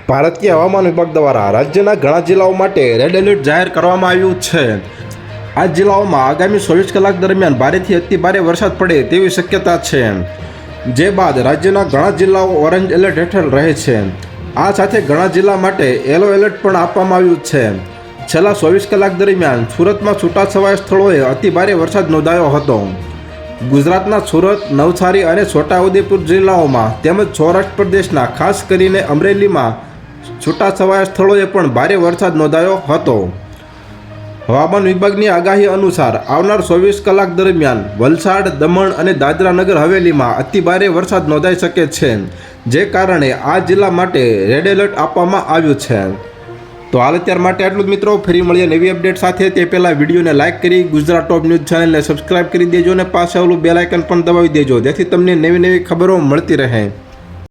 ભારતીય હવામાન વિભાગ દ્વારા રાજ્યના ઘણા જિલ્લાઓ માટે રેડ એલર્ટ જાહેર કરવામાં આવ્યું છે। આ જિલ્લાઓમાં આગામી 24 કલાક દરમિયાન ભારેથી અતિ ભારે વરસાદ પડે તેવી શક્યતા છે, જે બાદ રાજ્યના ઘણા જિલ્લાઓ ઓરેન્જ એલર્ટ હેઠળ રહે છે। આ સાથે ઘણા જિલ્લા માટે યલો એલર્ટ પણ આપવામાં આવ્યું છે। છેલ્લા 24 કલાક દરમિયાન સુરતમાં છૂટાછવાયા સ્થળોએ અતિ ભારે વરસાદ નોંધાયો હતો। ગુજરાતના સુરત, નવસારી અને છોટાઉદેપુર જિલ્લાઓમાં તેમજ સૌરાષ્ટ્ર પ્રદેશના ખાસ કરીને અમરેલીમાં છૂટાછવાયા સ્થળોએ પણ ભારે વરસાદ નોંધાયો હતો। હવામાન વિભાગની આગાહી અનુસાર આવનાર 24 કલાક દરમિયાન વલસાડ, દમણ અને દાદરા નગર હવેલીમાં અતિ ભારે વરસાદ નોંધાઈ શકે છે, જે કારણે આ જિલ્લા માટે રેડ એલર્ટ આપવામાં આવ્યું છે। તો હાલ અત્યાર માટે આટલું જ મિત્રો। ફરી મળીએ નવી અપડેટ સાથે। તે પહેલાં વિડીયોને લાઇક કરી ગુજરાત ટોપ ન્યૂઝ ચેનલને સબસ્ક્રાઇબ કરી દેજો અને પાસે આવેલું બેલ આઇકન પણ દબાવી દેજો, જેથી તમને નવી નવી ખબરો મળતી રહે।